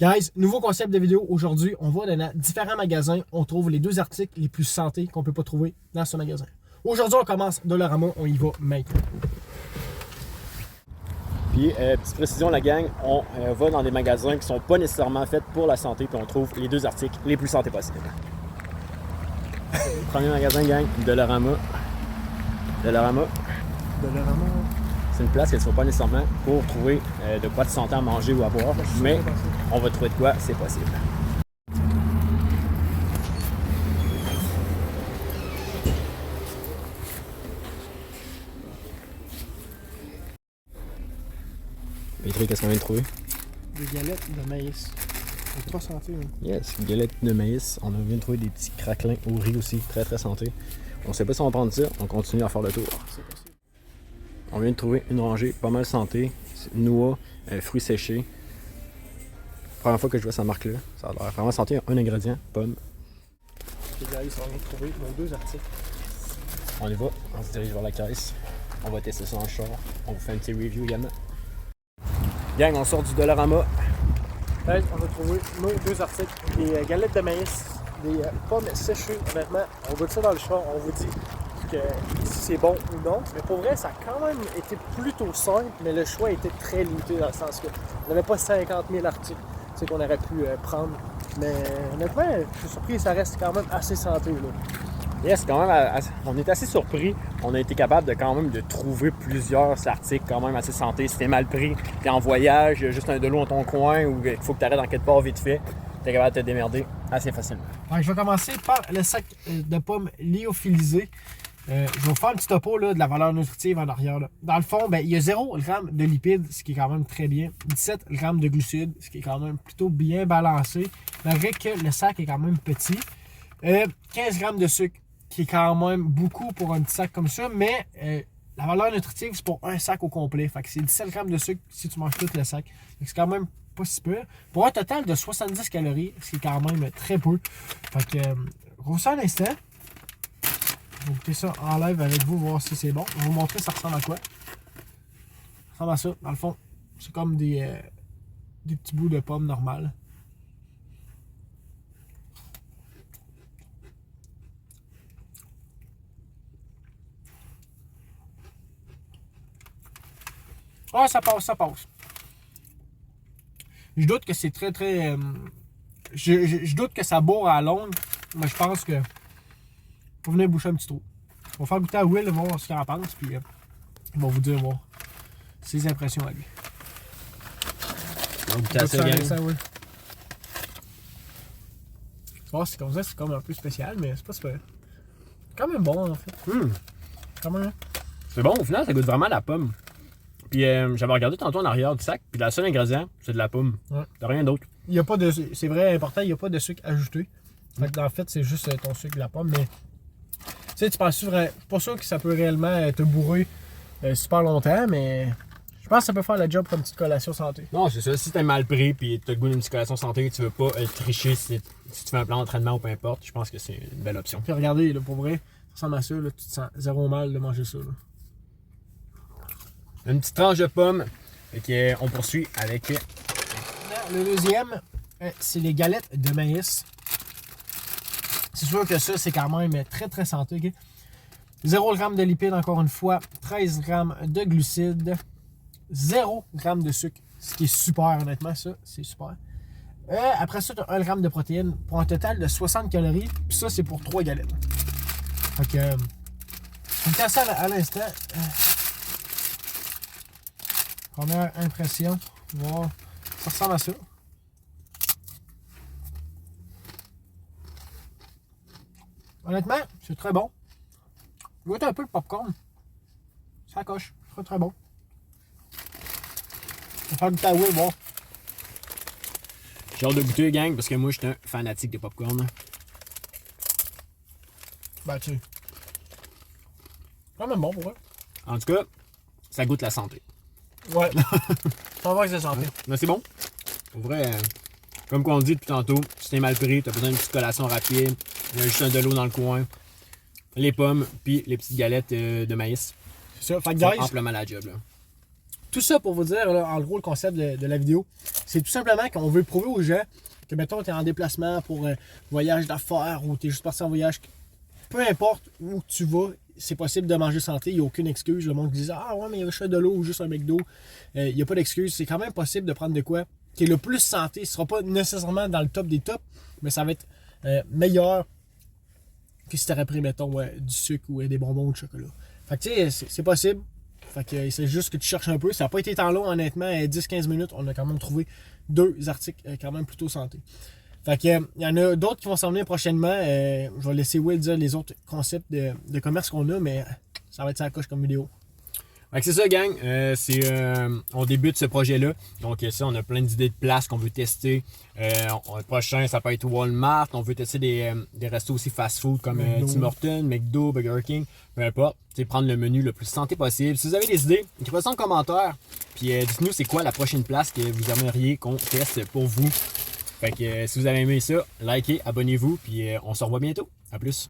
Guys, nouveau concept de vidéo. Aujourd'hui, on va dans différents magasins. On trouve les deux articles les plus santé qu'on ne peut pas trouver dans ce magasin. Aujourd'hui, on commence Dollarama. On y va maintenant. Puis, petite précision, la gang, on va dans des magasins qui ne sont pas nécessairement faits pour la santé, puis on trouve les deux articles les plus santé possibles. Premier magasin, gang, Dollarama. Dollarama. Dollarama. C'est une place qui ne soit pas nécessairement pour trouver de quoi de santé à manger ou à boire, mais on va trouver de quoi, c'est possible. Pétri, qu'est-ce qu'on vient de trouver? Des galettes de maïs. C'est trop santé. Hein. Yes, galettes de maïs. On vient de trouver des petits craquelins au riz aussi, très très santé. On sait pas si on va prendre ça, on continue à faire le tour. On vient de trouver une rangée pas mal santé, noix, fruits séchés. Première fois que je vois cette marque-là, ça a l'air vraiment santé. Un ingrédient, pomme. Les gars, on vient de trouver nos deux articles. On y va, on se dirige vers la caisse. On va tester ça en char. On vous fait un petit review également. Gang, on sort du Dollarama. Là, on va trouver nos deux articles. Des galettes de maïs, des pommes séchées. Honnêtement, on goûte ça dans le char. On vous dit que si c'est bon ou non. Mais pour vrai, ça a quand même été plutôt simple, mais le choix était très limité dans le sens que on n'avait pas 50 000 articles qu'on aurait pu prendre. Mais honnêtement, je suis surpris que ça reste quand même assez santé. Là. Yes, quand même, on est assez surpris. On a été capable de quand même de trouver plusieurs articles quand même assez santé. Si t'es mal pris, t'es en voyage, juste un de l'eau dans ton coin ou il faut que t'arrêtes dans quelque part vite fait, t'es capable de te démerder assez facilement. Ouais, je vais commencer par le sac de pommes lyophilisé. Je vais vous faire un petit topo là, de la valeur nutritive en arrière. Là. Dans le fond, ben, il y a 0 g de lipides, ce qui est quand même très bien. 17 g de glucides, ce qui est quand même plutôt bien balancé. Malgré que le sac est quand même petit. 15 g de sucre, qui est quand même beaucoup pour un petit sac comme ça. Mais la valeur nutritive, c'est pour un sac au complet. Fait que c'est 17 g de sucre si tu manges tout le sac. C'est quand même pas si peu. Pour un total de 70 calories, ce qui est quand même très peu. Fait que, gros ça un instant. Je vais goûter ça en live avec vous, voir si c'est bon. Je vais vous montrer ça ressemble à quoi. Ça ressemble à ça. Dans le fond, c'est comme des petits bouts de pommes normales. Ah, ça passe, ça passe. Je doute que c'est très, très... je doute que ça bourre à longue, mais je pense que... Faut venir boucher un petit trou. On va faire goûter à Will, voir ce qu'il en pense, puis il va vous dire, voir ses impressions à lui. On va goûter à ça, Will. Oh, c'est comme ça, c'est comme un peu spécial, mais c'est pas super. Quand même bon, en fait. Quand même. C'est bon, au final, ça goûte vraiment la pomme. Puis j'avais regardé tantôt en arrière du sac, puis le seul ingrédient, c'est de la pomme. Ouais. T'as rien d'autre. Il y a pas de... C'est vrai, important, il n'y a pas de sucre ajouté. Fait que, en fait, c'est juste ton sucre de la pomme, mais... Tu sais, tu penses vrai, je suis pas sûr que ça peut réellement te bourrer super longtemps, mais je pense que ça peut faire le job comme petite collation santé. Non, c'est ça. Si t'es mal pris puis t'as le goût d'une petite collation santé, tu veux pas tricher si tu fais un plan d'entraînement ou peu importe, je pense que c'est une belle option. Puis regardez, là, pour vrai, ça ressemble à ça, là, tu te sens zéro mal de manger ça. Là. Une petite tranche de pomme. Et on poursuit avec... Le deuxième, c'est les galettes de maïs. C'est sûr que ça, c'est quand même très très santé. Okay? 0 g de lipides, encore une fois. 13 g de glucides. 0 g de sucre. Ce qui est super, honnêtement, ça, c'est super. Après ça, tu as 1 g de protéines pour un total de 60 calories. Puis ça, c'est pour 3 galettes. Fait que, on me ça à l'instant. Première impression. Voir. Ça ressemble à ça. Honnêtement, c'est très bon. Goûte un peu le popcorn. Ça coche. Très très bon. On va faire goûter à Will, bon. J'ai hâte de goûter, gang, parce que moi, je suis un fanatique de popcorn. Ben, tu sais. Quand même bon pour eux. En tout cas, ça goûte la santé. Ouais. On va voir que c'est santé. Mais c'est bon. Pour vrai, comme on dit depuis tantôt, si t'es mal pris, t'as besoin d'une petite collation rapide. Il y a juste un de l'eau dans le coin. Les pommes, puis les petites galettes de maïs. C'est ça. Fait que, Ça guys, amplement la job, là. tout ça pour vous dire, là, en gros, le concept de la vidéo, c'est tout simplement qu'on veut prouver aux gens que, mettons, tu es en déplacement pour voyage d'affaires ou tu es juste parti en voyage, peu importe où tu vas, c'est possible de manger santé, il n'y a aucune excuse. Le monde dit ah ouais, mais il y a un chat de l'eau ou juste un McDo, il n'y a pas d'excuse. C'est quand même possible de prendre de quoi qui est le plus santé. Ce ne sera pas nécessairement dans le top des tops, mais ça va être meilleur que si tu aurais pris, mettons, du sucre ou des bonbons ou du chocolat. Fait que tu sais, c'est possible. Fait que c'est juste que tu cherches un peu. Ça n'a pas été tant long, honnêtement. 10-15 minutes, on a quand même trouvé 2 articles quand même plutôt santé. Fait que il y en a d'autres qui vont s'en venir prochainement. Je vais laisser Will dire les autres concepts de commerce qu'on a, mais ça va être ça coche comme vidéo. Fait que c'est ça, gang. On débute ce projet-là. Donc, ça, on a plein d'idées de places qu'on veut tester. Le prochain, ça peut être Walmart. On veut tester des restos aussi fast-food comme Tim Hortons, McDo, Burger King. Peu importe. Prendre le menu le plus santé possible. Si vous avez des idées, écrivez ça en commentaire. Puis dites-nous c'est quoi la prochaine place que vous aimeriez qu'on teste pour vous. Fait que si vous avez aimé ça, likez, abonnez-vous. Puis on se revoit bientôt. À plus.